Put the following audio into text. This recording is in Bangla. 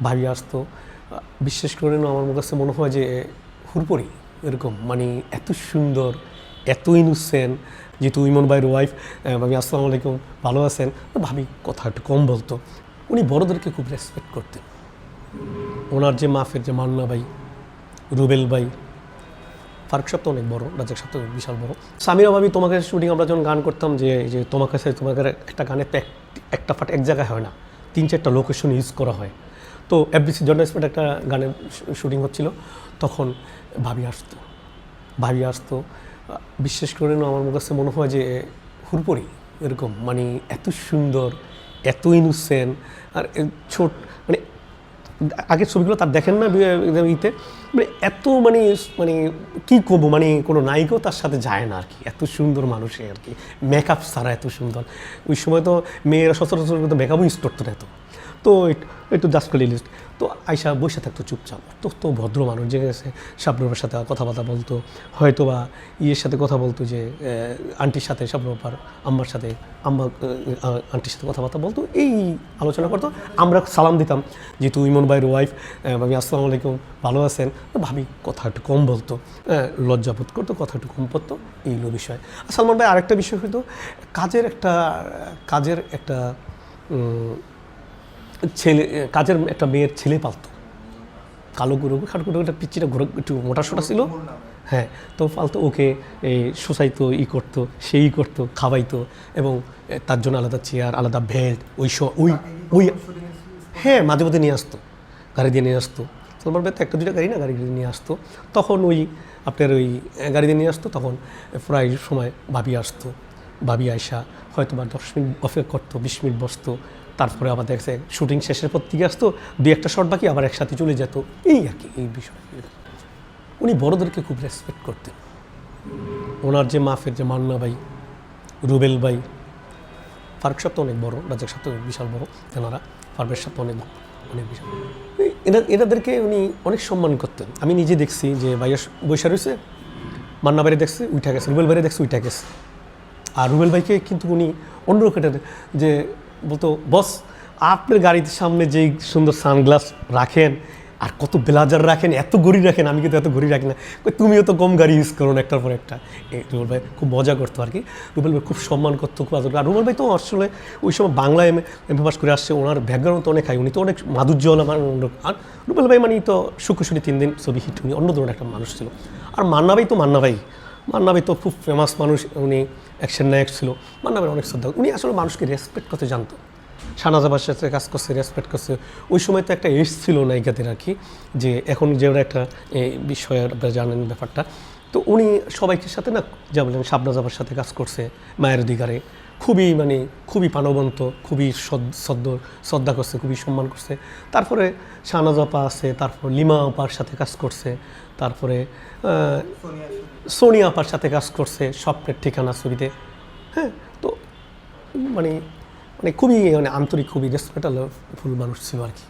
ভাবি আসতো। বিশেষ করে না আমার কাছে মনে হয় যে হুরপরি এরকম মানে এত সুন্দর, এত ইনোসেন্ট। যেহেতু ইমন ভাইয়ের ওয়াইফ, ভাবি আসসালামু আলাইকুম, ভালো আছেন? ভাবি কথা একটু কম বলতো। উনি বড়োদেরকে খুব রেসপেক্ট করতেন। ওনার যে মাফের যে মান্না ভাই, রুবেল ভাই, ফারুক সাহেব তো অনেক বড়, রাজাক সাহেব তো বিশাল বড়। সামিরা ভাবি তোমাকে শুটিং আমরা যখন গান করতাম যে তোমার কাছে তোমাকে একটা গানের তো একটা ফাট এক জায়গায় হয় না, 3-4টা লোকেশন ইউজ করা হয়। তো এফবিসি জর্নালিস্ট একটা গানের শুটিং হচ্ছিল, তখন ভাবি আসতো। বিশেষ করে না আমার কাছে মনে হয় যে হুরপরি এরকম মানে এত সুন্দর, এত ইনোসেন্ট। আর ছোট মানে আগের ছবিগুলো তার দেখেন না ইতে, মানে এত মানে মানে কী করবো, মানে কোনো নায়িকাও তার সাথে যায় না আর কি, এত সুন্দর মানুষে আর কি, মেকআপ ছাড়া এত সুন্দর। ওই সময় তো মেয়েরা সচরাচর কিন্তু মেকআপও ইউজ করতো না এত। তো একটু জাস্ট করে লিস্ট তো আয়সা বসে থাকতো চুপচাপ, তো ভদ্র মানুষ যে গেছে শাবনুরের সাথে কথাবার্তা বলতো, হয়তো বা ইয়ের সাথে কথা বলতো, যে আন্টির সাথে শাবনুর আম্মার সাথে আন্টির সাথে কথাবার্তা বলতো, এই আলোচনা করতো। আমরা সালাম দিতাম, যেহেতু ইমন ভাইয়ের ওয়াইফ, ভাবি আসসালামু আলাইকুম, ভালো আছেন? ভাবি কথা একটু কম বলতো, লজ্জাবোধ করতো, কথা একটু কম পড়তো, এইগুলো বিষয়। আর সালমান ভাই আরেকটা বিষয় হয়তো কাজের একটা কাজের একটা মেয়ের ছেলে পালতো, কালো গুঁড়ো খাটগুলো, একটা পিচ্ছিটা ঘুরে একটু মোটাসোটা ছিল, হ্যাঁ, তো পালতো। ওকে এই শোষাইতো, করতো, সেই করতো, খাওয়াইতো, এবং তার জন্য আলাদা চেয়ার, আলাদা বেল্ট, ওই হ্যাঁ, মাঝে মধ্যে নিয়ে আসতো, গাড়ি দিয়ে নিয়ে আসতো। সালমান ভাই তো 1-2টা গাড়ি না, গাড়ি নিয়ে আসতো। তখন আপনার গাড়ি দিয়ে নিয়ে আসতো, তখন প্রায় সময় ভাবি আয়সা হয়তো বা 10 মিনিট অপেক্ষা করতো, 20 মিনিট বসতো, তারপরে আবার দেখছে শুটিং শেষের পর থেকে আসতো, 2-1টা শট বাকি আবার একসাথে চলে যেত, এই আর কি, এই বিষয়। উনি বড়োদেরকে খুব রেসপেক্ট করতেন। ওনার যে মাফের যে মান্না ভাই, রুবেল ভাই, ফারুক সাহেব তো অনেক বড়, রাজাক সাহেব তো বিশাল বড়, তেনারা পারভেজ সাহেব তো অনেক বিশাল। এনাদেরকে উনি অনেক সম্মান করতেন। আমি নিজে দেখছি যে ভাইয়া বৈশা রয়েছে, মান্না বাইরে দেখছে উঠে গেছে, রুবেল বাইরে দেখছে উঠে গেছে। আর রুবেল ভাইকে কিন্তু উনি অন্য রকমের, যে বলতো, বস আপনার গাড়ির সামনে যেই সুন্দর সানগ্লাস রাখেন, আর কত ব্লেজার রাখেন, এত ঘড়ি রাখেন, আমি কিন্তু এত ঘড়ি রাখি না, তুমিও তো কম গাড়ি ইউজ করো না একটার পর একটা। রুবেল ভাই খুব মজা করতো আর কি, রুবেল ভাই খুব সম্মান করতো, খুব আদর। আর রুবেল ভাই তো আসলে ওই সময় বাংলায় এম পাস করে আসছে, ওনার ব্যাকগ্রাউন্ড তো অনেক হাই, উনি তো অনেক মাধুর্যওয়ালা মানুষ। আর রুবেল ভাই মানে তো শুক্রশনি 3 দিন ছবি হিট, উনি অন্য ধরনের একটা মানুষ ছিল। আর মান্না ভাই তো খুব ফেমাস মানুষ, উনি অ্যাকশন নায়ক ছিল। মান্না ভাই অনেক শ্রদ্ধা, উনি আসলে মানুষকে রেসপেক্ট করতে জানতো। শাহনাজ আব্বাস সাথে কাজ করছে, রেসপেক্ট করছে। ওই সময় তো একটা এজ ছিল নায়িকাদের আর কি, যে এখন যে ওরা একটা বিষয় জানেন ব্যাপারটা। তো উনি সবাইকে সাথে না, যা বলেন, শাহনাজ আব্বাস সাথে কাজ করছে মায়ের অধিকারে, খুবই প্রাণবন্ত, খুবই শ্রদ্ধা করছে, খুবই সম্মান করছে। তারপরে শাহনাজ আপা আছে, তারপর লিমা আপার সাথে কাজ করছে, তারপরে সোনিয়া আপার সাথে কাজ করছে স্বপ্নের ঠিকানা ছবিতে। হ্যাঁ, তো মানে খুবই আন্তরিক, খুবই রেসপেক্টফুল মানুষ ছিল আর কি।